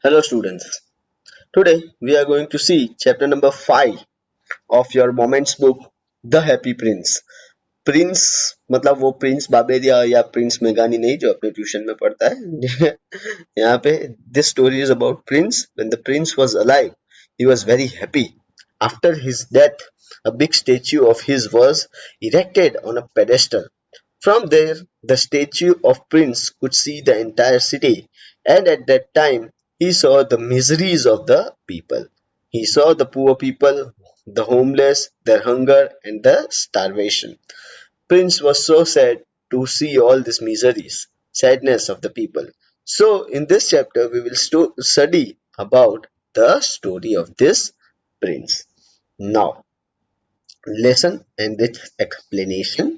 Hello students. Today we are going to see chapter number 5 of your Moments book The Happy Prince. Prince मतलब वो Prince Baberia या Prince मेगानी नहीं जो अपने tuition में पढ़ता है यहाँ पे this story is about Prince when the Prince was alive he was very happy after his death a big statue of his was erected on a pedestal. From there, the statue of Prince could see the entire city, and at that time he saw the miseries of the people. He saw the poor people, the homeless, their hunger, and the starvation. Prince was so sad to see all these miseries, sadness of the people. So, in this chapter, we will study about the story of this prince. Now, lesson and its explanation.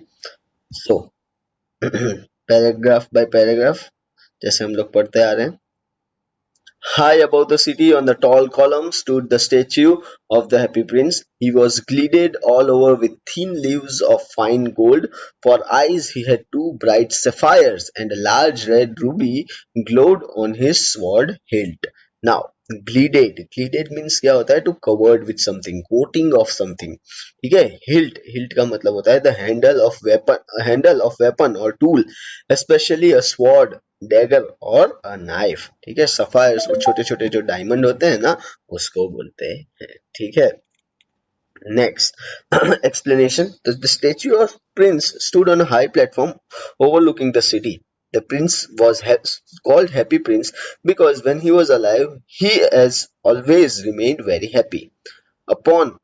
So, paragraph by paragraph जैसे हम लोग पढ़ते आ रहे हैं. High above the city on the tall column stood the statue of the Happy Prince. He was gilded all over with thin leaves of fine gold. For eyes he had two bright sapphires, and a large red ruby glowed on his sword hilt. Now, gilded means क्या होता है? To covered with something, coating of something. ठीक है? Hilt का मतलब होता है the handle of weapon or tool, especially a sword, dagger और अ नाइफ. ठीक है, सफायर्स वो छोटे छोटे जो डायमंड होते हैं ना उसको बोलते हैं. ठीक है. Next, explanation. The statue of Prince stood on a high platform overlooking the city. The prince was called Happy Prince because when he was alive, he has always remained very happy. Upon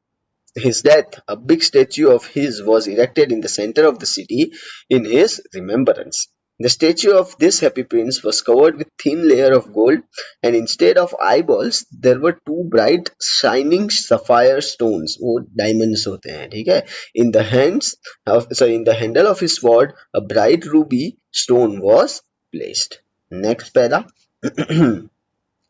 his death, a big statue of his was erected in the center of the city in his remembrance. The statue of this happy prince was covered with thin layer of gold, and instead of eyeballs, there were two bright shining sapphire stones. वो diamonds होते हैं, ठीक है? In the handle of his sword, a bright ruby stone was placed. Next para.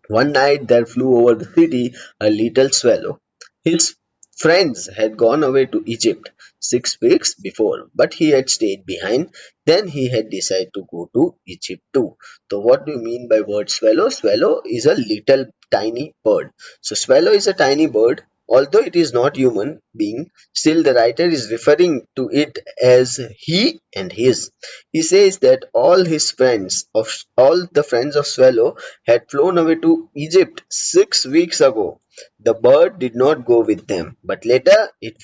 One night there flew over the city a little swallow. His friends had gone away to Egypt 6 weeks before, but he had stayed behind. Then he had decided to go to Egypt too. So what do you mean by word swallow? Swallow is a little tiny bird. So swallow is a tiny bird. Although it is not human being, still the writer is referring to it as he and his. He says that all the friends of Swallow had flown away to Egypt 6 weeks ago. The bird did not go with them, but later it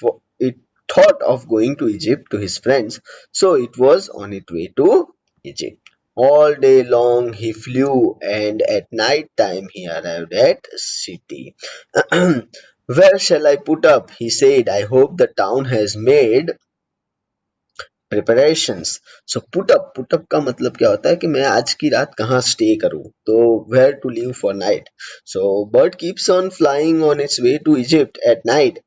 thought of going to Egypt to his friends, so it was on its way to Egypt. All day long he flew, and at night time he arrived at city. Where shall I put up? He said. I hope the town has made preparations. So put up का मतलब क्या होता है कि मैं आज की रात कहाँ stay करूँ. तो where to live for night. So bird keeps on flying on its way to Egypt at night,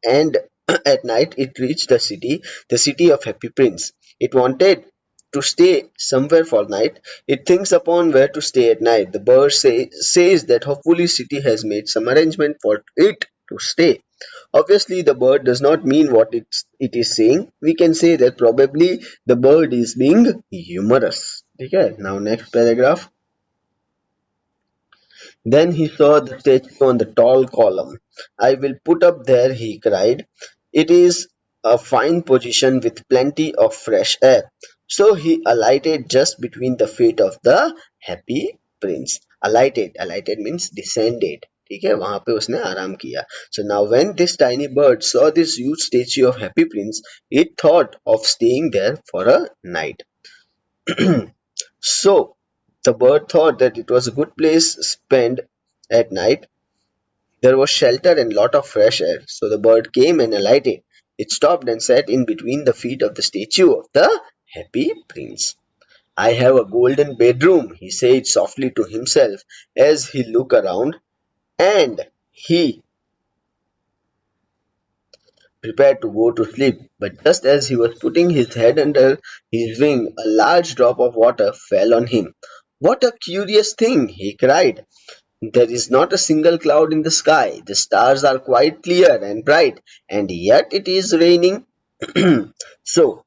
and at night it reached the city of Happy Prince. It wanted to stay somewhere for night. It thinks upon where to stay at night. The bird says that hopefully city has made some arrangement for it to stay. Obviously, the bird does not mean what it is saying. We can say that probably the bird is being humorous. Okay, now next paragraph. Then he saw the statue on the tall column. I will put up there, he cried. It is a fine position with plenty of fresh air. So he alighted just between the feet of the happy prince. Alighted means descended. ठीक है, वहां पे उसने आराम किया. So now when this tiny bird saw this huge statue of Happy Prince, it thought of staying there for a night. So the bird thought that it was a good place to spend at night. There was shelter and lot of fresh air. So the bird came and alighted. It stopped and sat in between the feet of the statue of the Happy Prince. I have a golden bedroom, he said softly to himself as he looked around, and he prepared to go to sleep. But just as he was putting his head under his wing, a large drop of water fell on him. What a curious thing, he cried. There is not a single cloud in the sky. The stars are quite clear and bright, and yet it is raining. So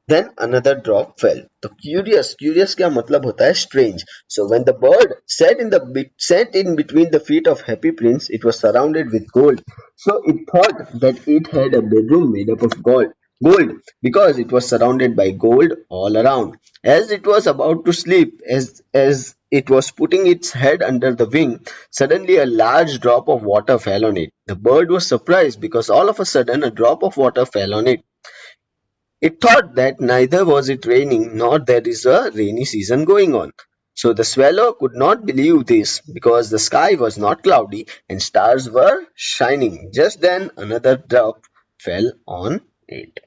Then another drop fell. तो curious क्या मतलब होता है strange. So when the bird sat in between the feet of Happy Prince, it was surrounded with gold. So it thought that it had a bedroom made up of gold because it was surrounded by gold all around. As it was about to sleep, as it was putting its head under the wing, suddenly a large drop of water fell on it. The bird was surprised because all of a sudden a drop of water fell on it. It thought that neither was it raining nor there is a rainy season going on. So the swallow could not believe this because the sky was not cloudy and stars were shining. Just then another drop fell on it.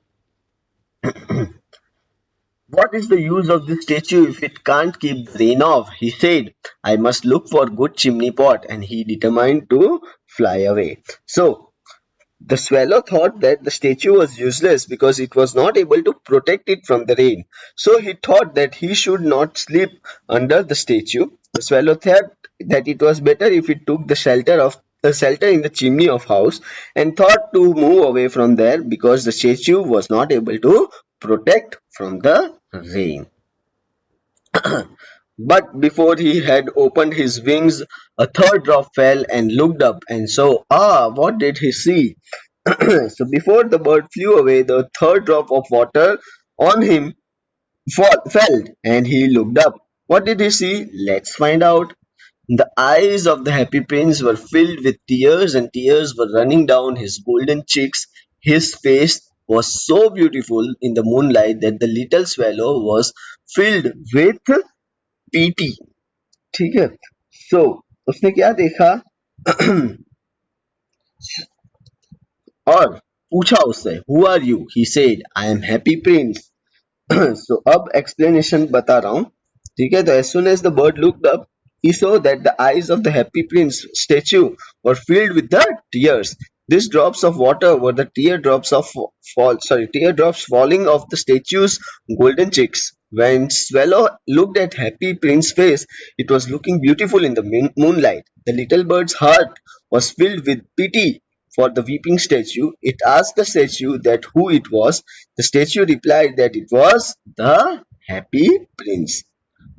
What is the use of this statue if it can't keep the rain off? He said. I must look for good chimney pot, and he determined to fly away. So the swallow thought that the statue was useless because it was not able to protect it from the rain. So he thought that he should not sleep under the statue. The swallow thought that it was better if it took the shelter in the chimney of house and thought to move away from there because the statue was not able to protect from the rain. But before he had opened his wings, a third drop fell and looked up and saw, what did he see? So before the bird flew away, the third drop of water on him fell, and he looked up. What did he see? Let's find out. The eyes of the happy prince were filled with tears, and tears were running down his golden cheeks. His face was so beautiful in the moonlight that the little swallow was filled with pity. ठीक है. So उसने क्या देखा और पूछा उससे, Who are you? He said, I am happy prince. So अब explanation बता रहा हूँ. ठीक है, तो as soon as the bird looked up, he saw that the eyes of the happy prince statue were filled with the tears. These drops of water were the teardrops falling off the statue's golden cheeks. When Swallow looked at Happy Prince's face, it was looking beautiful in the moonlight. The little bird's heart was filled with pity for the weeping statue. It asked the statue that who it was. The statue replied that it was the Happy Prince.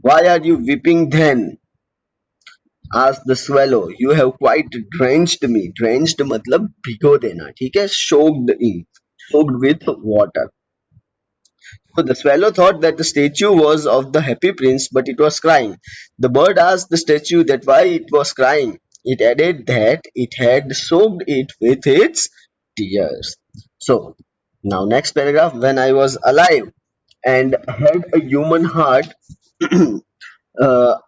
Why are you weeping then? Asked the swallow. You have quite drenched me. Drenched मतलब भिगो देना, ठीक है? Soaked with water. So the swallow thought that the statue was of the happy prince, but it was crying. The bird asked the statue that why it was crying. It added that it had soaked it with its tears. So now next paragraph. When I was alive and had a human heart, uh,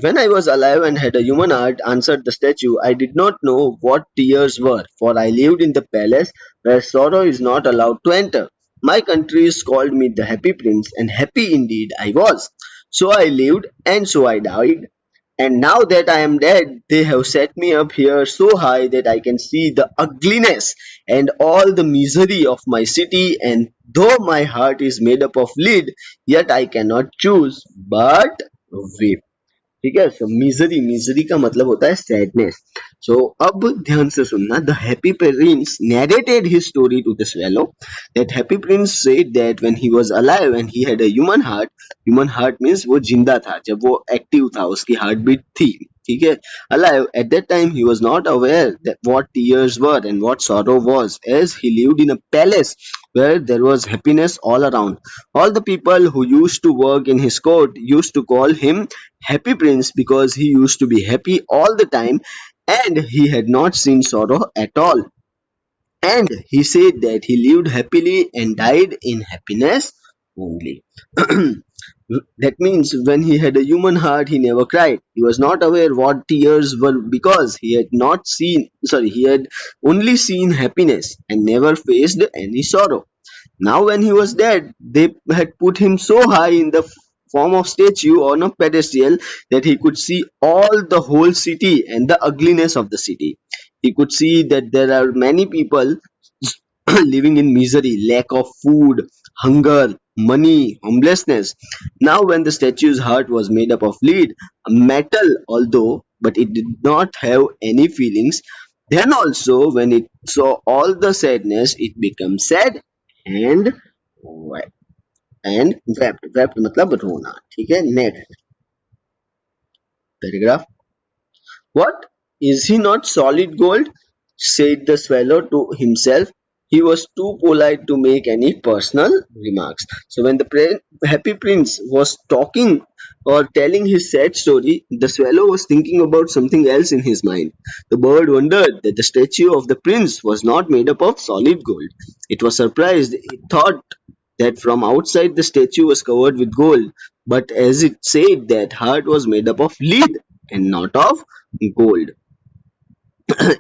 when I was alive and had a human heart, answered the statue, I did not know what tears were, for I lived in the palace where sorrow is not allowed to enter. My countries called me the happy prince, and happy indeed I was. So I lived, and so I died. And now that I am dead, they have set me up here so high that I can see the ugliness and all the misery of my city. And though my heart is made up of lead, yet I cannot choose but weep. ठीक है. सो misery का मतलब होता है sadness. सो अब ध्यान से सुनना. The happy prince narrated his story to the swallow. That happy prince said that when he was alive and he had a human heart means वो जिंदा था जब वो एक्टिव था, उसकी हार्ट बीट थी. ठीक है. Alive at that time he was not aware that what tears were and what sorrow was, as he lived in a palace where there was happiness all around. All the people who used to work in his court used to call him Happy Prince because he used to be happy all the time and he had not seen sorrow at all. And he said that he lived happily and died in happiness only. That means when he had a human heart, he never cried. He was not aware what tears were because he had only seen happiness and never faced any sorrow. Now, when he was dead, they had put him so high in the form of statue on a pedestal that he could see all the whole city and the ugliness of the city. He could see that there are many people living in misery, lack of food, hunger, money, homelessness. Now, when the statue's heart was made up of lead, a metal, although, but it did not have any feelings, then also when it saw all the sadness, it became sad and wept. and wept. Wept मतलब रोना. ठीक है. Next paragraph. What? Is he not solid gold? Said the swallow to himself. He was too polite to make any personal remarks. So when the happy prince was talking or telling his sad story, the swallow was thinking about something else in his mind. The bird wondered that the statue of the prince was not made up of solid gold. It was surprised. It thought that from outside the statue was covered with gold, but as it said that heart was made up of lead and not of gold.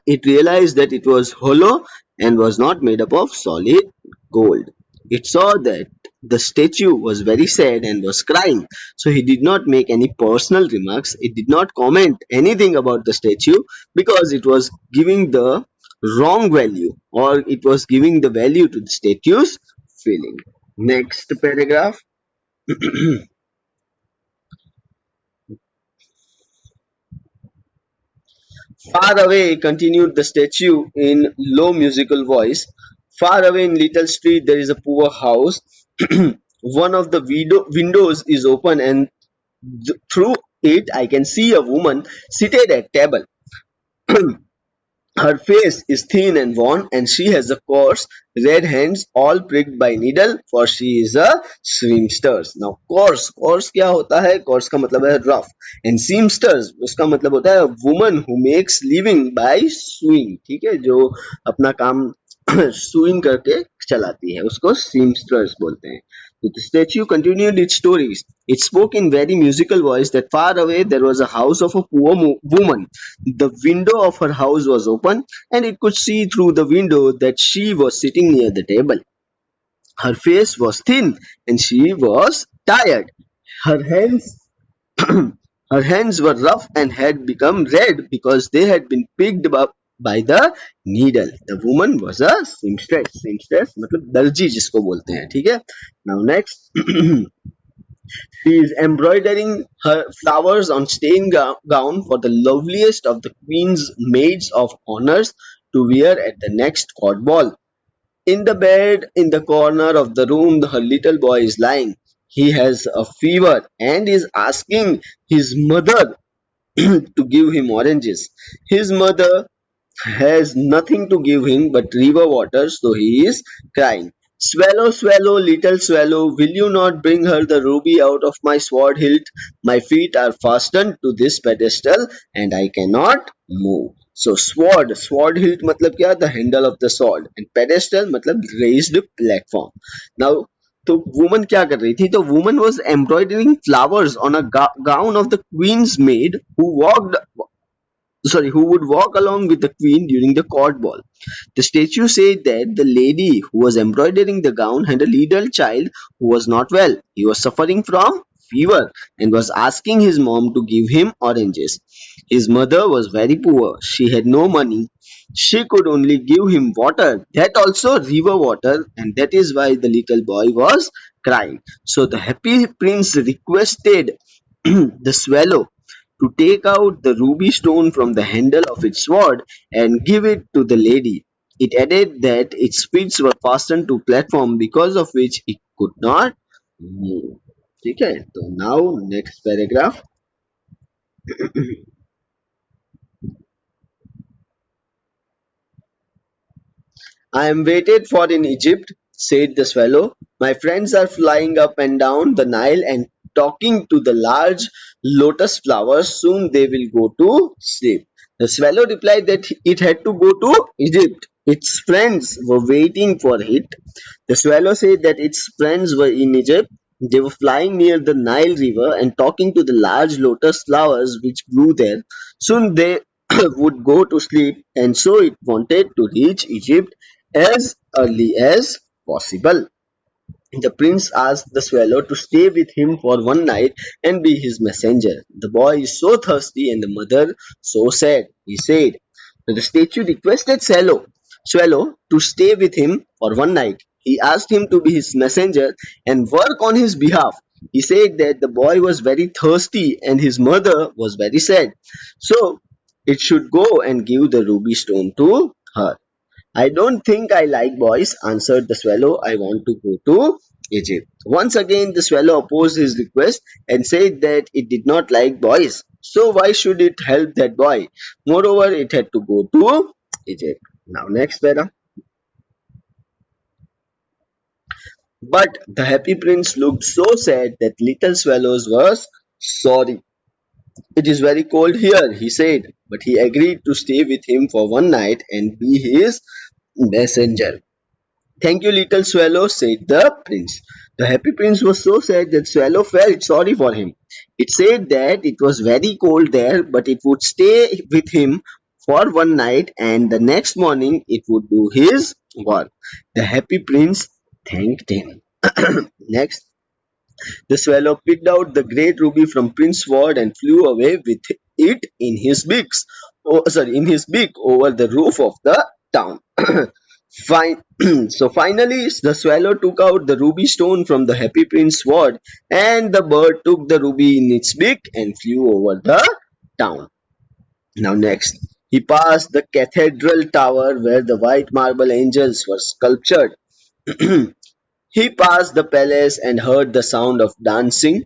It realized that it was hollow and was not made up of solid gold. It saw that the statue was very sad and was crying, so he did not make any personal remarks. It did not comment anything about the statue because it was giving the wrong value, or it was giving the value to the statue's feeling. Next paragraph. Far away, continued the statue in low musical voice. Far away in little street there is a poor house. One of the windows is open, and through it I can see a woman seated at table. Her face is thin and worn, and she has a coarse red hands all pricked by needle, for she is a seamstress. Now coarse क्या होता है? Coarse का मतलब है rough, and seamstress उसका मतलब होता है woman who makes living by sewing. ठीक है, जो अपना काम sewing करके चलाती है उसको seamstress बोलते हैं. So the statue continued its stories. It spoke in very musical voice that far away there was a house of a poor woman. The window of her house was open, and it could see through the window that she was sitting near the table. Her face was thin, and she was tired. Her hands her hands were rough and had become red because they had been picked up by the needle. The woman was a seamstress. Seamstress मतलब दर्जी जिसको बोलते हैं. ठीक है. Now next. She is embroidering her flowers on stained gown for the loveliest of the queen's maids of honors to wear at the next court ball. In the bed in the corner of the room, her little boy is lying. He has a fever and is asking his mother to give him oranges. His mother has nothing to give him but river water, so he is crying. Swallow, swallow, little swallow, will you not bring her the ruby out of my sword hilt? My feet are fastened to this pedestal and I cannot move. So sword hilt मतलब क्या? The handle of the sword, and pedestal मतलब raised platform. Now तो woman क्या कर रही थी? तो woman was embroidering flowers on a gown of the queen's maid who would walk along with the queen during the court ball. The statue said that the lady who was embroidering the gown had a little child who was not well. He was suffering from fever and was asking his mom to give him oranges. His mother was very poor. She had no money. She could only give him water, that also river water, and that is why the little boy was crying. So the happy prince requested the swallow to take out the ruby stone from the handle of its sword and give it to the lady. It added that its feet were fastened to platform because of which it could not move. ठीक है, तो now next paragraph. I am waited for in Egypt, said the swallow. My friends are flying up and down the Nile and talking to the large lotus flowers. Soon they will go to sleep. The swallow replied that it had to go to Egypt. Its friends were waiting for it. The swallow said that its friends were in Egypt. They were flying near the Nile River and talking to the large lotus flowers which grew there. Soon they would go to sleep, and so it wanted to reach Egypt as early as possible. The prince asked the swallow to stay with him for one night and be his messenger. The boy is so thirsty and the mother so sad, he said. The statue requested swallow to stay with him for one night. He asked him to be his messenger and work on his behalf. He said that the boy was very thirsty and his mother was very sad. So it should go and give the ruby stone to her. I don't think I like boys, answered the swallow. I want to go to Egypt. Once again, the swallow opposed his request and said that it did not like boys. So why should it help that boy? Moreover, it had to go to Egypt. Now, next para. But the happy prince looked so sad that little swallows was sorry. It is very cold here, he said, but he agreed to stay with him for one night and be his messenger. Thank you, little swallow, said the prince. The happy prince was so sad that Swallow felt sorry for him. It said that it was very cold there, but it would stay with him for one night and the next morning it would do his work. The happy prince thanked him. Next, the swallow picked out the great ruby from Prince Ward and flew away with it in his in his beak over the roof of the town. Fine. So finally, the swallow took out the ruby stone from the happy prince's sword, and the bird took the ruby in its beak and flew over the town. Now, next, he passed the cathedral tower where the white marble angels were sculptured. He passed the palace and heard the sound of dancing.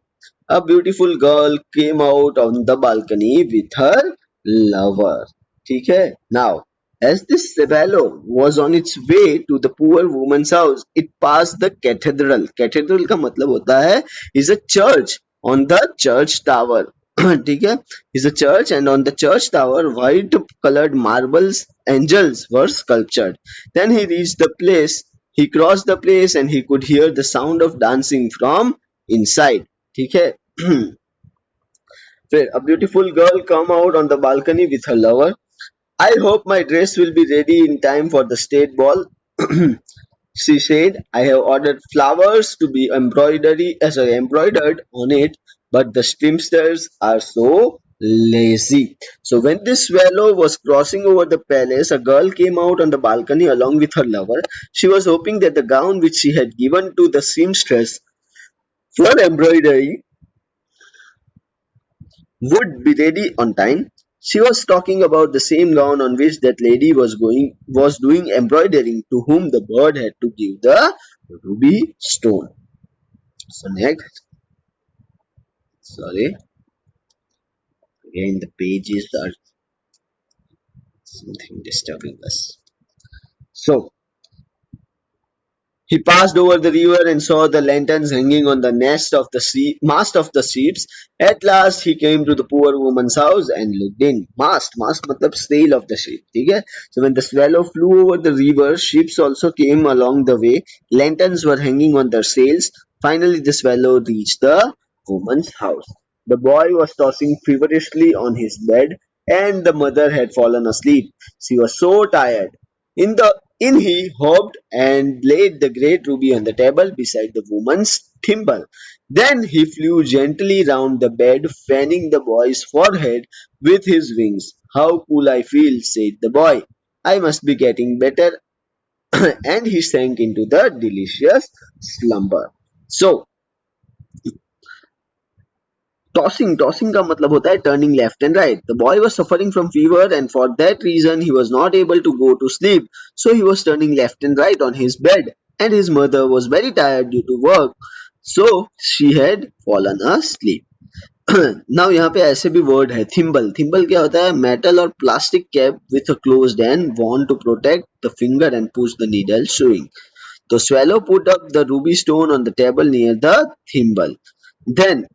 A beautiful girl came out on the balcony with her lover. ठीक है? Now, as this swallow was on its way to the poor woman's house, it passed the cathedral. Cathedral का मतलब होता है is a church on the church tower. ठीक है? Is a church and on the church tower white colored marbles angels were sculptured. Then he reached the place. He crossed the place and he could hear the sound of dancing from inside. ठीक है? फिर a beautiful girl come out on the balcony with her lover. I hope my dress will be ready in time for the state ball. She said, I have ordered flowers to be embroidered on it, but the spinsters are so lazy. So when this swallow was crossing over the palace, a girl came out on the balcony along with her lover. She was hoping that the gown which she had given to the seamstress for embroidery would be ready on time. She was talking about the same gown on which that lady was doing embroidering, to whom the bird had to give the ruby stone. So next, sorry, again the pages are something disturbing us. So he passed over the river and saw the lanterns hanging on the mast of the ships. At last he came to the poor woman's house and looked in. Mast matlab sail of the ship. ठीक है? So when the swallow flew over the river, ships also came along the way. Lanterns were hanging on their sails. Finally the swallow reached the woman's house. The boy was tossing feverishly on his bed, and the mother had fallen asleep. She was so tired. In he hopped and laid the great ruby on the table beside the woman's thimble. Then he flew gently round the bed, fanning the boy's forehead with his wings. How cool I feel, said the boy. I must be getting better. And he sank into the delicious slumber. So, tossing का मतलब होता है turning left and right. The boy was suffering from fever and for that reason he was not able to go to sleep. So he was turning left and right on his bed and his mother was very tired due to work. So she had fallen asleep. Now यहाँ पे ऐसे भी word है thimble. Thimble क्या होता है? Metal or plastic cap with a closed end worn to protect the finger and push the needle showing. The swallow put up the ruby stone on the table near the thimble. Then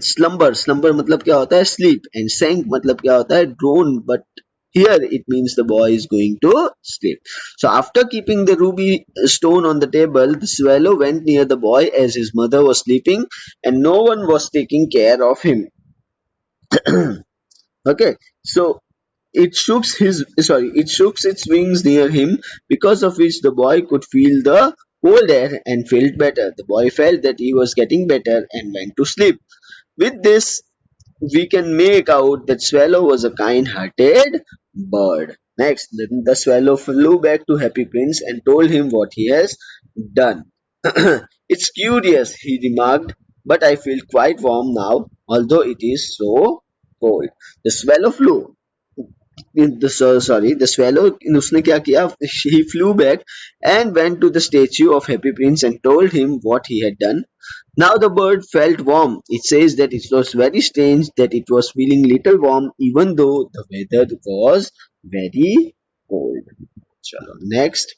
slumber मतलब क्या होता है? Sleep. And sank मतलब क्या होता है? Drone. But here it means the boy is going to sleep. So after keeping the ruby stone on the table, the swallow went near the boy as his mother was sleeping and no one was taking care of him. Okay, so it shook its wings near him, because of which the boy could feel the cold air and felt better. The boy felt that he was getting better and went to sleep. With this, we can make out that swallow was a kind-hearted bird. Next, the swallow flew back to Happy Prince and told him what he has done. It's curious, he remarked, but I feel quite warm now, although it is so cold. The swallow flew. the swallow, उसने क्या किया, he flew back and went to the statue of Happy Prince and told him what he had done. Now the bird felt warm. It says that it was very strange that it was feeling little warm even though the weather was very cold. Chalo, next.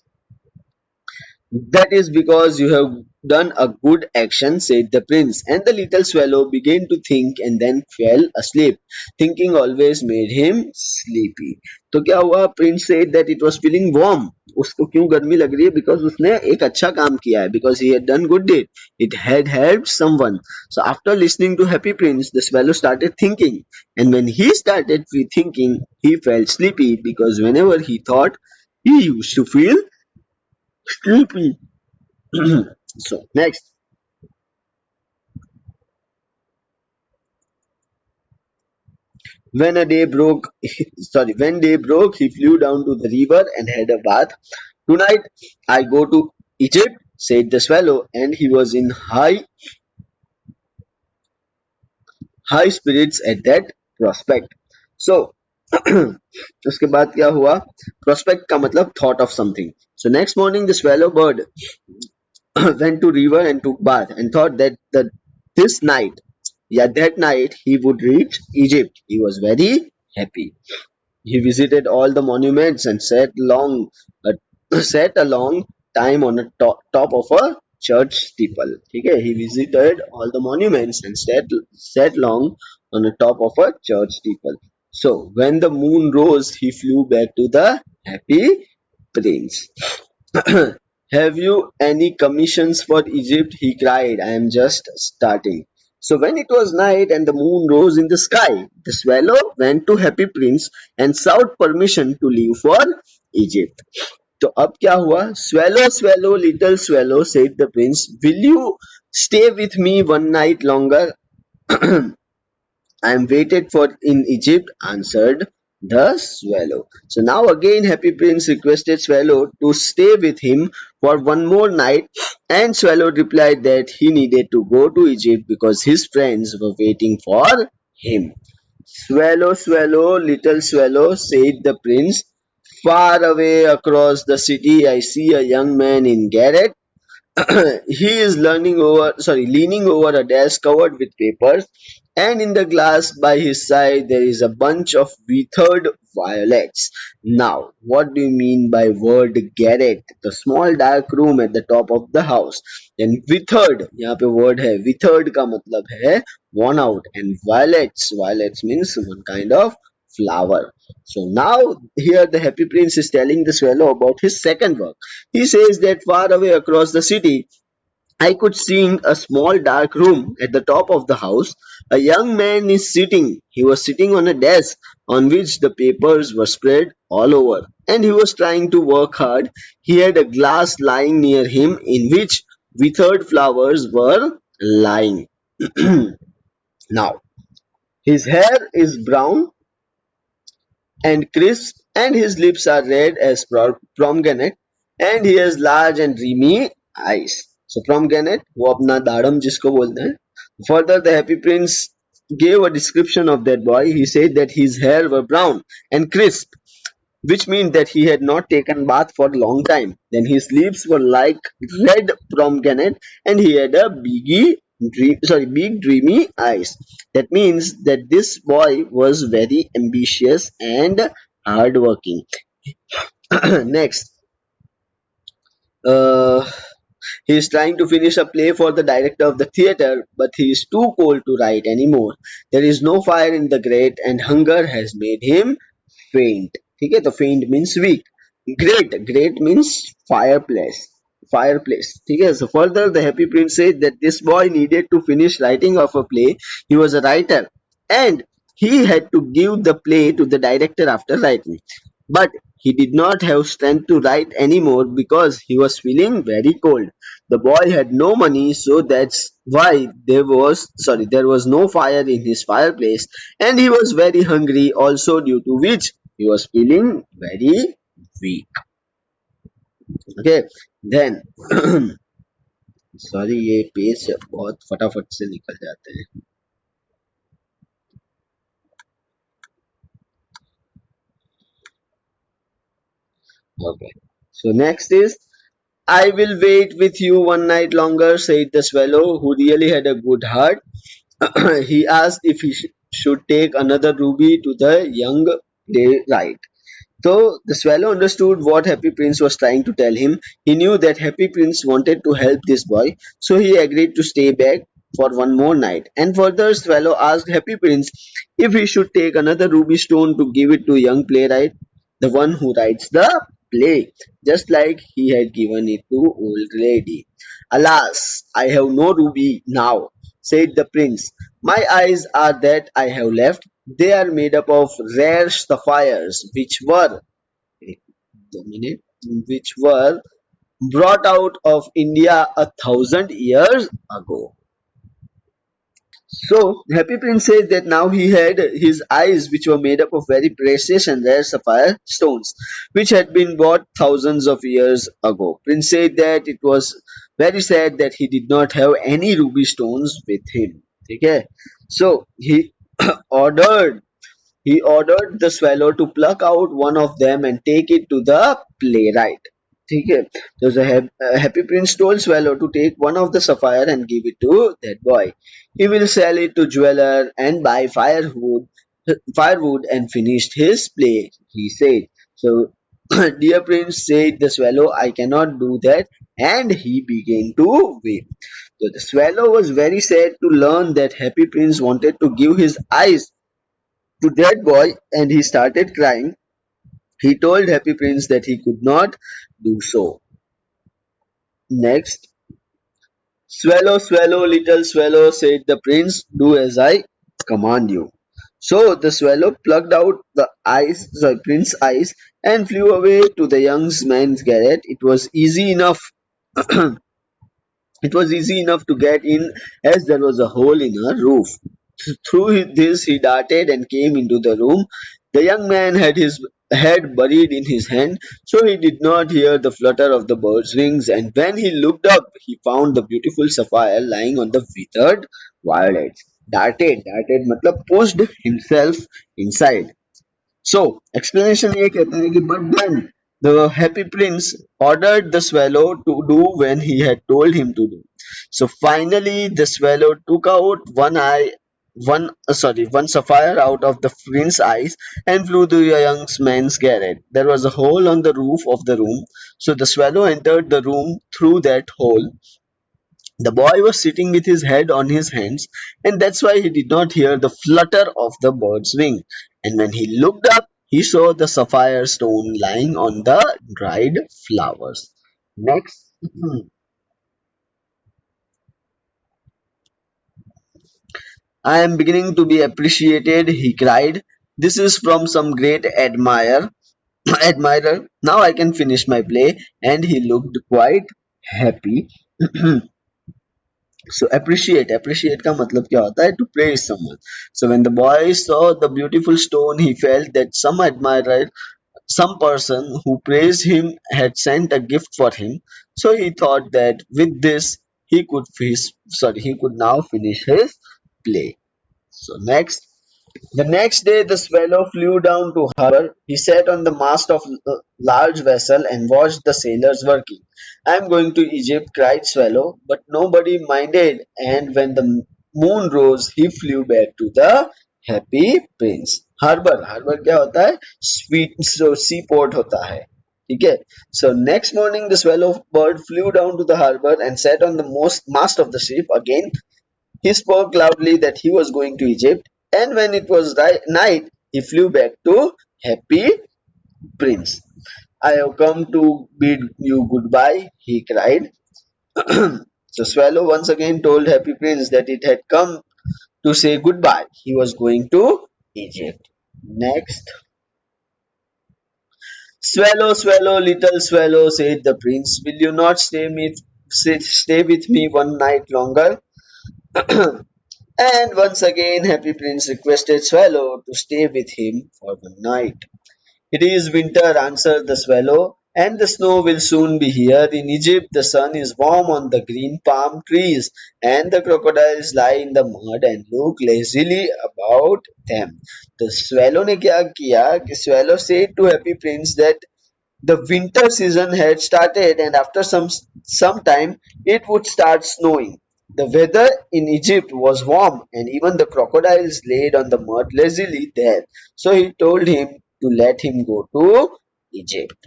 That is because you have done a good action, said the prince. And the little swallow began to think and then fell asleep. Thinking always made him sleepy. तो क्या हुआ? Prince said that it was feeling warm. उसको क्यों गर्मी लग रही है? Because उसने एक अच्छा काम किया है. Because he had done good deed. It had helped someone. So after listening to Happy Prince, the swallow started thinking. And when he started thinking, he felt sleepy because whenever he thought, he used to feel sleepy. So next, when a day broke, when day broke, he flew down to the river and had a bath. Tonight I go to Egypt, said the swallow, and he was in high spirits at that prospect. So उसके बाद क्या हुआ? Prospect का मतलब thought of something. So next morning the swallow bird went to river and took bath and thought that this night, yeah, that night he would reach Egypt. He was very happy. He visited all the monuments and sat a long time on a top of a church steeple. Okay, he visited all the monuments and sat long on the top of a church steeple. So when the moon rose, he flew back to the happy prince. Have you any commissions for Egypt? He cried. I am just starting. So when it was night and the moon rose in the sky, the swallow went to Happy Prince and sought permission to leave for Egypt. तो अब क्या हुआ? Swallow, swallow, little swallow, said the prince, will you stay with me one night longer? I am waited for in Egypt, answered the swallow. So now again Happy Prince requested Swallow to stay with him for one more night, and Swallow replied that he needed to go to Egypt because his friends were waiting for him. Swallow, swallow, little swallow, said the prince. Far away across the city, I see a young man in garret. He is leaning over a desk covered with papers, and in the glass by his side there is a bunch of withered violets. Now, what do you mean by word garret? The small dark room at the top of the house. Then withered, यहाँ पे word है withered का मतलब है worn out, and violets means one kind of flower. So now here the happy prince is telling the swallow about his second work. He says that far away across the city, I could see in a small dark room at the top of the house. A young man is sitting. He was sitting on a desk on which the papers were spread all over, and he was trying to work hard. He had a glass lying near him in which withered flowers were lying. Now, his hair is brown and crisp, and his lips are red as pomegranate, and he has large and dreamy eyes. So pomegranate, वो अपना दाड़म जिसको बोलते हैं. Further, the happy prince gave a description of that boy. He said that his hair were brown and crisp, which means that he had not taken bath for a long time. Then his lips were like red pomegranate, and he had a big dreamy eyes. That means that this boy was very ambitious and hardworking. Next, uh, he is trying to finish a play for the director of the theater, but he is too cold to write anymore. There is no fire in the grate, and hunger has made him faint. ठीक है, तो faint means weak. Great means fireplace. ठीक है. So further the happy prince said that this boy needed to finish writing of a play. He was a writer, and he had to give the play to the director after writing, but he did not have strength to write anymore because he was feeling very cold. The boy had no money, so that's why there was no fire in his fireplace, and he was very hungry also, due to which he was feeling very weak. Okay, then sorry ये page बहुत फटाफट से निकल जाते हैं. Okay. So next is, I will wait with you one night longer, said the swallow, who really had a good heart. He asked if he should take another ruby to the young playwright. So the swallow understood what Happy Prince was trying to tell him. He knew that Happy Prince wanted to help this boy, so he agreed to stay back for one more night. And further, Swallow asked Happy Prince if he should take another ruby stone to give it to young playwright, the one who writes the play, just like he had given it to old lady. Alas, I have no ruby now, said the prince. My eyes are that I have left. They are made up of rare sapphires, minute, which were brought out of India 1,000 years ago. So, Happy Prince said that now he had his eyes, which were made up of very precious and rare sapphire stones, which had been bought thousands of years ago. Prince said that it was very sad that he did not have any ruby stones with him. Okay, so ordered he ordered the swallow to pluck out one of them and take it to the playwright. ठीक है? So the happy prince told swallow to take one of the sapphire and give it to that boy. He will sell it to jeweler and buy firewood and finished his play. He said. So dear prince, said the swallow, I cannot do that, and he began to weep. So the swallow was very sad to learn that happy prince wanted to give his eyes to that boy, and he started crying. He told Happy Prince that he could not do so. Next, swallow, swallow, little swallow, said the prince, do as I command you. So the swallow plucked out prince's eyes, and flew away to the young man's garret. It was easy enough to get in, as there was a hole in a roof. Through this he darted and came into the room. The young man had his head buried in his hand, so he did not hear the flutter of the bird's wings, and when he looked up, he found the beautiful sapphire lying on the withered violets. Darted matlab pushed himself inside. So explanation ये कहता है कि but then the happy prince ordered the swallow to do when he had told him to do. So finally the swallow took out one sapphire out of the prince's eyes and flew to a young man's garret. There was a hole on the roof of the room, so the swallow entered the room through that hole. The boy was sitting with his head on his hands, and that's why he did not hear the flutter of the bird's wing. And when he looked up, he saw the sapphire stone lying on the dried flowers. Next. I am beginning to be appreciated, he cried. This is from some great admirer. Now I can finish my play, and he looked quite happy. So appreciate का मतलब क्या होता है? To praise someone. So when the boy saw the beautiful stone, he felt that some person who praised him had sent a gift for him. So he thought that with this he could now finish his play. So the next day the swallow flew down to harbour. He sat on the mast of a large vessel and watched the sailors working. I am going to Egypt, cried Swallow, but nobody minded, and when the moon rose, he flew back to the happy prince. Harbour क्या होता है? Sweet सी port होता है. ठीक है. So next morning the swallow bird flew down to the harbor and sat on the most mast of the ship. Again he spoke loudly that he was going to Egypt, and when it was night, he flew back to Happy Prince. I have come to bid you goodbye, he cried. So Swallow once again told Happy Prince that it had come to say goodbye. He was going to Egypt. Next. Swallow, swallow, little swallow, said the prince, will you not stay with me one night longer? And once again Happy Prince requested Swallow to stay with him for one night. It is winter, answered the swallow, and the snow will soon be here. In Egypt, the sun is warm on the green palm trees, and the crocodiles lie in the mud and look lazily about them. The swallow ने क्या किया कि swallow said to Happy Prince that The winter season had started, and after some time it would start snowing. The weather in Egypt was warm, and even the crocodiles laid on the mud lazily there. So he told him to let him go to Egypt.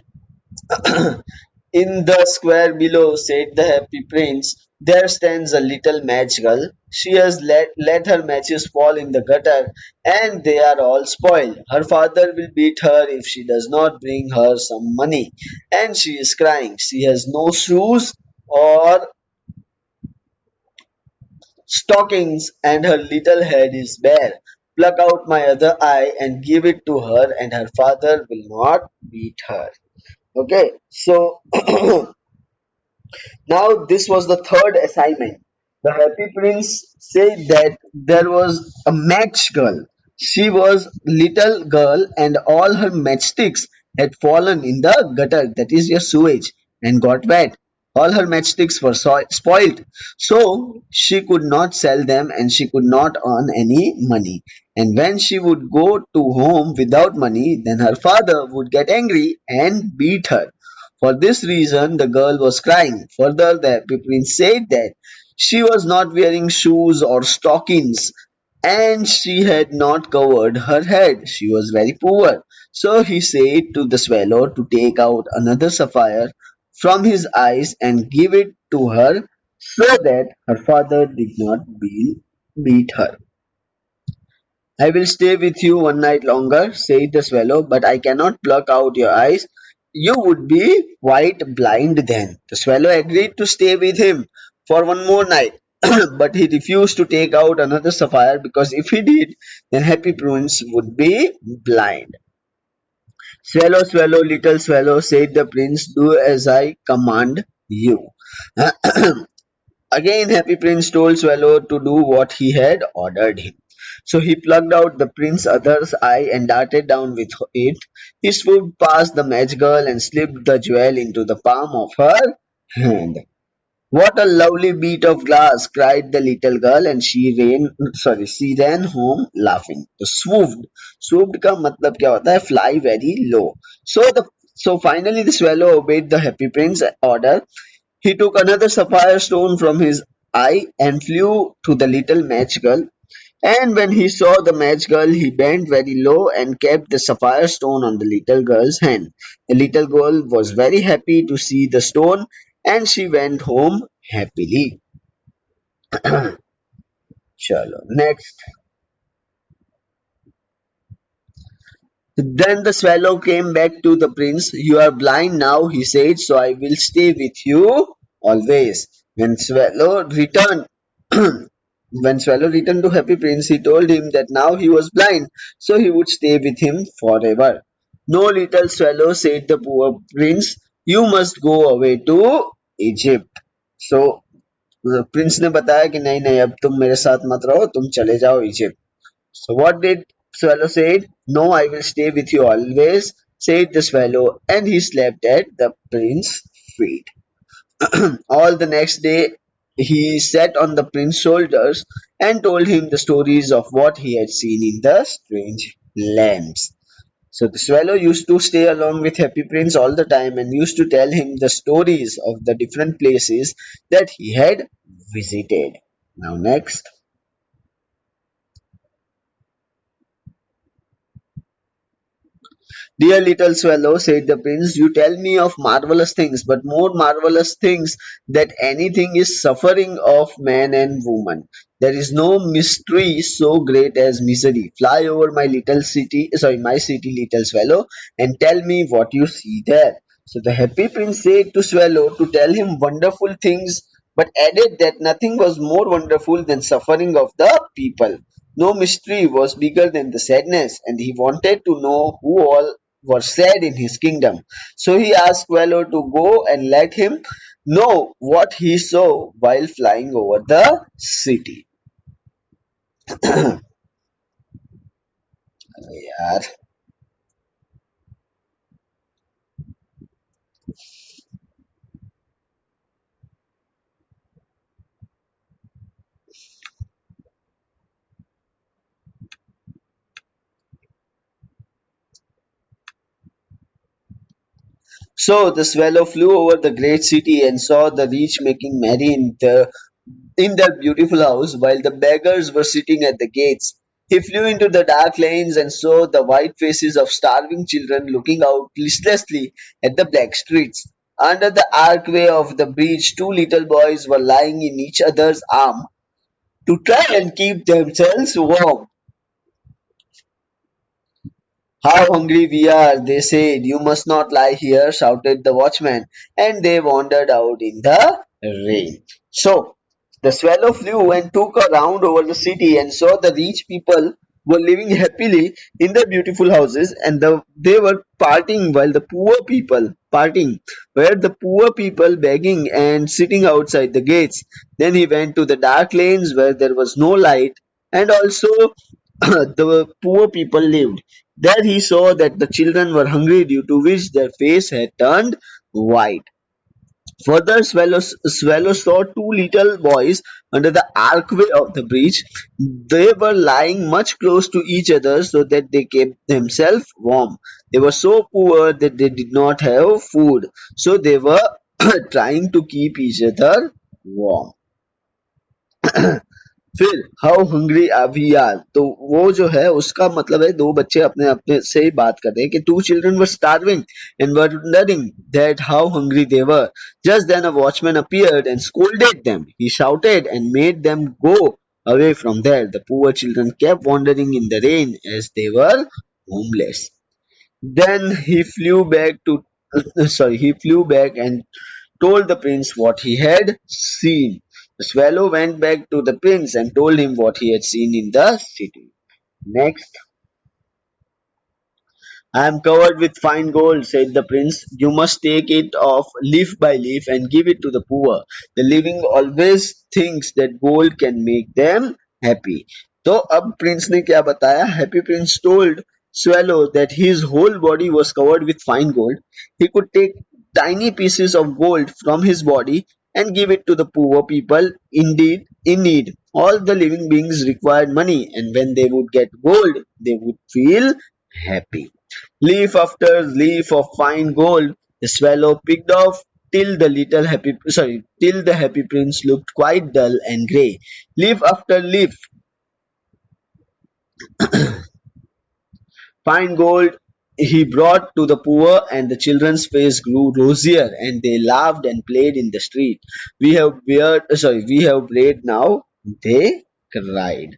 In the square below, said the happy prince, there stands a little match girl. She has let her matches fall in the gutter, and they are all spoiled. Her father will beat her if she does not bring her some money, and she is crying. She has no shoes or stockings, and her little head is bare. Pluck out my other eye and give it to her, and her father will not beat her. Okay, so now this was the third assignment. The Happy Prince said that there was a match girl. She was little girl and all her matchsticks had fallen in the gutter, that is your sewage, and got wet. All her matchsticks were spoiled, so she could not sell them and she could not earn any money. And when she would go to home without money, then her father would get angry and beat her. For this reason, the girl was crying. Further, the prince said that she was not wearing shoes or stockings and she had not covered her head. She was very poor. So he said to the swallow to take out another sapphire from his eyes and give it to her so that her father did not beat her. I will stay with you one night longer, said the swallow, but I cannot pluck out your eyes. You would be quite blind then. The swallow agreed to stay with him for one more night, but he refused to take out another sapphire because if he did, then Happy Prince would be blind. Swallow, swallow, little swallow, said the prince, do as I command you. Again, Happy Prince told Swallow to do what he had ordered him. So he plucked out the prince's other's eye and darted down with it. He swooped past the match girl and slipped the jewel into the palm of her hand. What a lovely bit of glass! Cried the little girl, and she ran home laughing. The swooped का मतलब क्या होता है? Fly very low. So finally the swallow obeyed the happy prince's order. He took another sapphire stone from his eye and flew to the little match girl. And when he saw the match girl, he bent very low and kept the sapphire stone on the little girl's hand. The little girl was very happy to see the stone and she went home happily. Chalo. Next. Then the swallow came back to the prince. You are blind now, he said, so I will stay with you always. When Swallow returned to Happy Prince, he told him that now he was blind, so he would stay with him forever. No, little Swallow, said the poor prince, you must go away to Egypt. So Prince ने बताया कि नहीं नहीं अब तुम मेरे साथ मत रहो तुम चले जाओ Egypt. So what did swallow said? No, I will stay with you always, said the swallow, and he slept at the prince's feet. All the next day he sat on the prince's shoulders and told him the stories of what he had seen in the strange lands. So the swallow used to stay along with Happy Prince all the time and used to tell him the stories of the different places that he had visited. Now next. Dear little swallow, said the prince, you tell me of marvelous things, but more marvelous things that anything is suffering of man and woman. There is no mystery so great as misery. Fly over my city, little swallow, and tell me what you see there. So the happy prince said to swallow to tell him wonderful things, but added that nothing was more wonderful than suffering of the people. No mystery was bigger than the sadness, and he wanted to know who all were sad in his kingdom. So he asked Swallow to go and let him know what he saw while flying over the city. यार So the swallow flew over the great city and saw the rich making merry in their beautiful house, while the beggars were sitting at the gates. He flew into the dark lanes and saw the white faces of starving children looking out listlessly at the black streets. Under the archway of the bridge, two little boys were lying in each other's arm to try and keep themselves warm. "How hungry we are," they said. "You must not lie here," shouted the watchman, and they wandered out in the rain. So the swallow flew and took a round over the city and saw the rich people were living happily in their beautiful houses, and they were partying while the poor people partying, where the poor people begging and sitting outside the gates. Then he went to the dark lanes where there was no light, and also the poor people lived. There he saw that the children were hungry, due to which their face had turned white. Further, Swallow saw two little boys under the archway of the bridge. They were lying much close to each other so that they kept themselves warm. They were so poor that they did not have food, so they were trying to keep each other warm. फिर how hungry we are, तो वो जो है उसका मतलब है दो बच्चे अपने अपने से ही बात कर रहे हैं कि two children were starving and wondering that how hungry they were. Just then a watchman appeared and scolded them. He shouted and made them go away from there. The poor children kept wandering in the rain as they were homeless. Then he flew back to he flew back and told the prince what he had seen. The swallow went back to the prince and told him what he had seen in the city. Next. "I am covered with fine gold," said the prince. "You must take it off leaf by leaf and give it to the poor. The living always thinks that gold can make them happy." तो अब Prince ने क्या बताया? Happy Prince told Swallow that his whole body was covered with fine gold. He could take tiny pieces of gold from his body and give it to the poor people indeed in need. All the living beings required money, and when they would get gold, they would feel happy. Leaf after leaf of fine gold the swallow picked off till the happy prince looked quite dull and grey. Leaf after leaf fine gold he brought to the poor, and the children's face grew rosier, and they laughed and played in the street. We have bread now, they cried.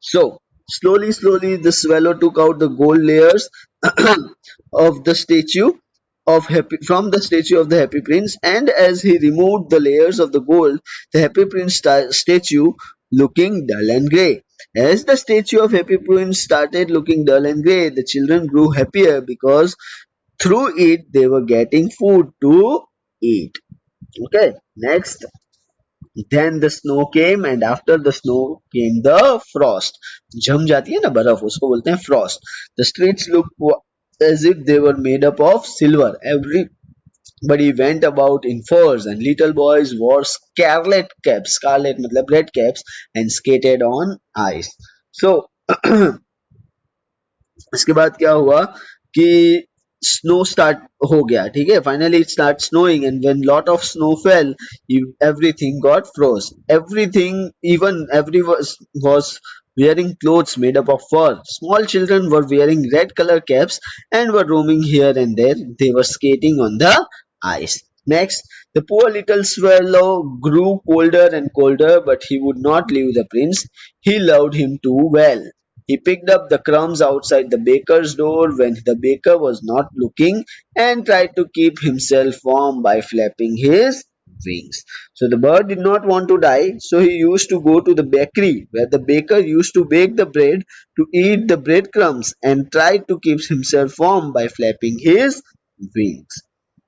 So slowly the swallow took out the gold layers of the statue from the statue of the happy prince, and as he removed the layers of the gold, the happy prince statue looking dull and grey. As the statue of happy prince started looking dull and grey, the children grew happier because through it they were getting food to eat. Okay, next. Then the snow came, and after the snow came the frost. जम जाती है ना बर्फ, उसको बोलते हैं frost. The streets looked as if they were made up of silver. Everybody went about in furs, and little boys wore scarlet caps. Scarlet मतलब red caps, and skated on ice. So इसके बाद क्या हुआ कि snow start हो गया, ठीक है. Finally it start snowing, and when lot of snow fail everything got froze. Everything, even everyone was wearing clothes made up of fur. Small children were wearing red color caps and were roaming here and there. They were skating on the ice. Next, the poor little swallow grew colder and colder, but he would not leave the prince. He loved him too well. He picked up the crumbs outside the baker's door when the baker was not looking, and tried to keep himself warm by flapping his wings. So the bird did not want to die, so he used to go to the bakery where the baker used to bake the bread, to eat the breadcrumbs, and try to keep himself warm by flapping his wings.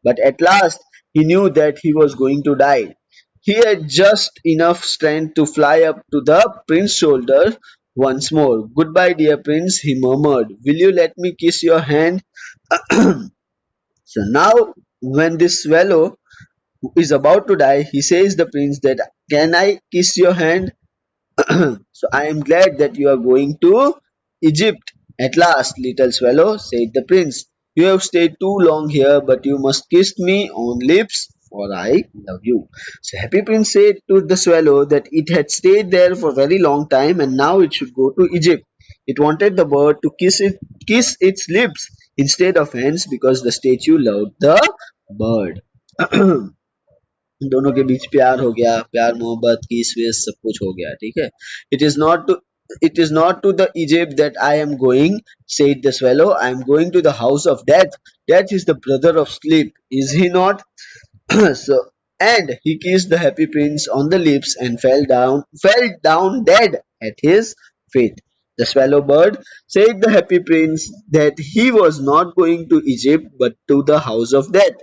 But at last he knew that he was going to die. He had just enough strength to fly up to the prince's shoulder once more. "Goodbye, dear prince," he murmured. "Will you let me kiss your hand?" So now, when this swallow is about to die, he says the prince that, "Can I kiss your hand?" "So I am glad that you are going to Egypt at last, little swallow," said the prince. You have stayed too long here, but you must kiss me on lips, for I love you. So Happy Prince said to the swallow that it had stayed there for a very long time and now it should go to Egypt. It wanted the bird to kiss its lips instead of hands because the statue loved the bird. दोनों के बीच प्यार हो गया, प्यार मोहब्बत किस विस सब कुछ हो गया, ठीक है. It is not to it is not to the Egypt that I am going, said the swallow. I am going to the house of death. Death is the brother of sleep, is he not? So, and he kissed the happy prince on the lips and fell down dead at his feet. The swallow bird said the happy prince that he was not going to Egypt but to the house of death.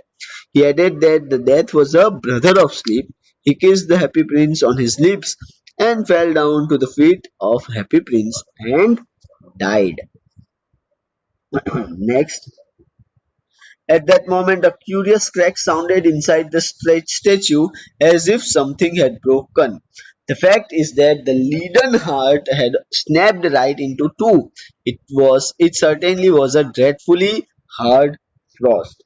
He added that the death was a brother of sleep. He kissed the happy prince on his lips and fell down to the feet of happy prince and died. Next, at that moment, a curious crack sounded inside the statue as if something had broken. The fact is that the leaden heart had snapped right into two. It certainly was a dreadfully hard frost.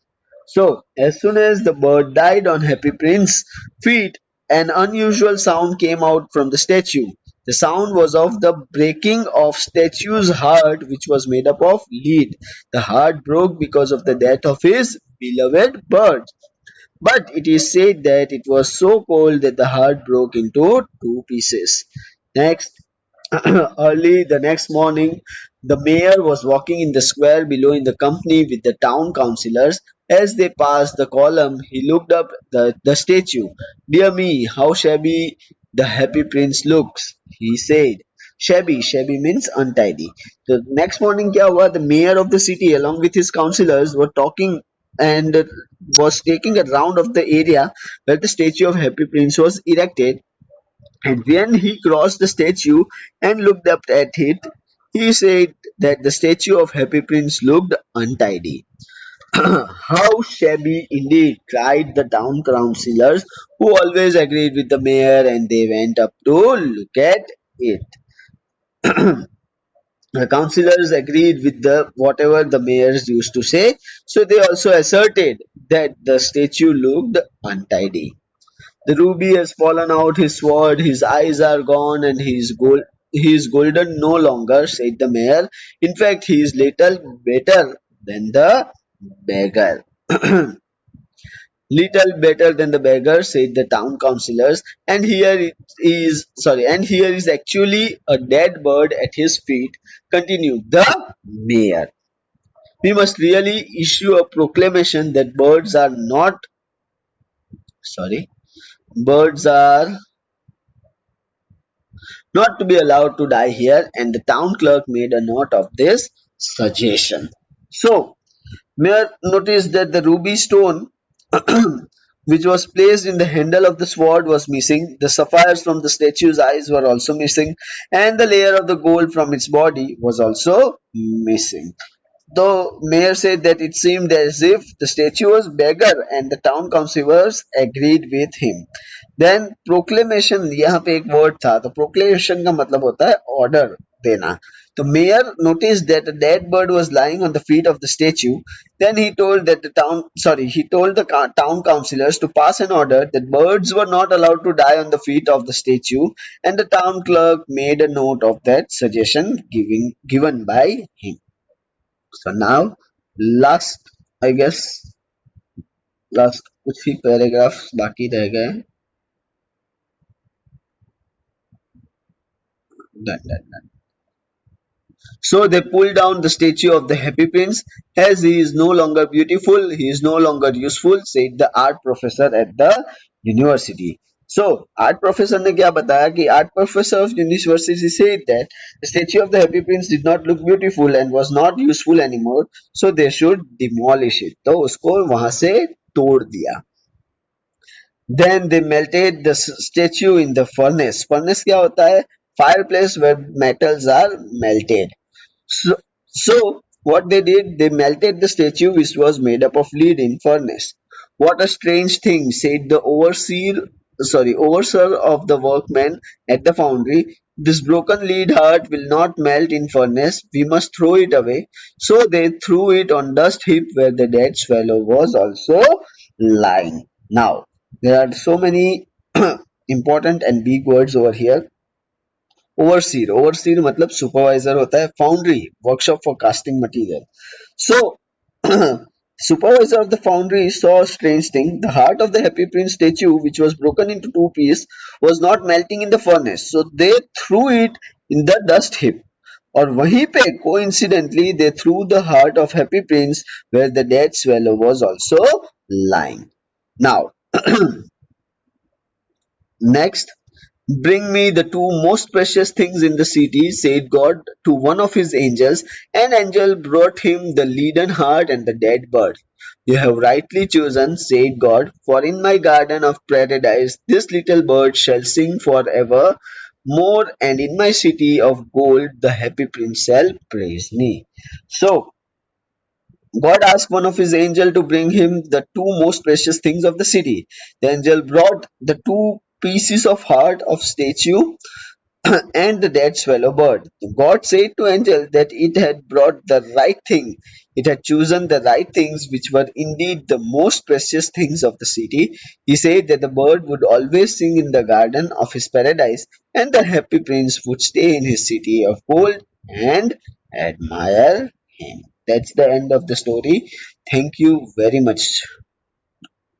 So, as soon as the bird died on Happy Prince's feet, an unusual sound came out from the statue. The sound was of the breaking of statue's heart, which was made up of lead. The heart broke because of the death of his beloved bird. But it is said that it was so cold that the heart broke into two pieces. Next, early the next morning, the mayor was walking in the square below in the company with the town councillors. As they passed the column, he looked up the statue. Dear me, how shabby the happy prince looks, he said. Shabby means untidy. The next morning, क्या हुआ? The mayor of the city, along with his councillors, were talking and was taking a round of the area where the statue of Happy Prince was erected. And when he crossed the statue and looked up at it, he said that the statue of Happy Prince looked untidy. How shabby indeed, cried the town councillors, who always agreed with the mayor, and they went up to look at it. The councillors agreed with the whatever the mayors used to say, so they also asserted that the statue looked untidy. The ruby has fallen out his sword, his eyes are gone, and he is golden no longer, said the mayor. In fact, he is little better than the beggar. Little better than the beggar, said the town councillors, and here is actually a dead bird at his feet, continued the mayor. We must really issue a proclamation that birds are not to be allowed to die here, and the town clerk made a note of this suggestion. So, Mayor noticed that the ruby stone which was placed in the handle of the sword was missing, the sapphires from the statue's eyes were also missing, and the layer of the gold from its body was also missing. The mayor said that it seemed as if the statue was beggar and the town councillors agreed with him. Then proclamation, यहाँ पे एक word था, तो proclamation का मतलब होता है order देना. The mayor noticed that a dead bird was lying on the feet of the statue. Then he told the town councillors to pass an order that birds were not allowed to die on the feet of the statue, and the town clerk made a note of that suggestion given by him. So now, last I guess last कुछ ही paragraphs बाकी रह गए. Done. So they pulled down the statue of the Happy Prince. As he is no longer beautiful, he is no longer useful, said the art professor at the university. So art professor ने क्या बताया कि art professor of university said that the statue of the Happy Prince did not look beautiful and was not useful anymore, so they should demolish it. तो उसको वहां से तोड़ दिया. Then they melted the statue in the furnace. Furnace क्या होता है? Fireplace where metals are melted. So what they did, they melted the statue which was made up of lead in furnace. What a strange thing, said the overseer of the workmen at the foundry. This broken lead heart will not melt in furnace. We must throw it away. So they threw it on dust heap where the dead swallow was also lying. Now, there are so many important and big words over here. Overseer, overseer मतलब supervisor होता है. Foundry, workshop for casting material. So supervisor of the foundry saw a strange thing. The heart of the happy prince statue, which was broken into two pieces, was not melting in the furnace, so they threw it in the dust heap. और वहीं पे coincidentally they threw the heart of happy prince where the dead swallow was also lying. Now next, bring me the two most precious things in the city, said God to one of his angels. An angel brought him the leaden heart and the dead bird. You have rightly chosen, said God, for in my garden of paradise this little bird shall sing forever more, and in my city of gold the happy prince shall praise me. So, God asked one of his angels to bring him the two most precious things of the city. The angel brought the two pieces of heart of statue and the dead swallow bird. God said to angel that it had brought the right thing. It had chosen the right things, which were indeed the most precious things of the city. He said that the bird would always sing in the garden of his paradise, and the happy prince would stay in his city of gold and admire him. That's the end of the story. Thank you very much.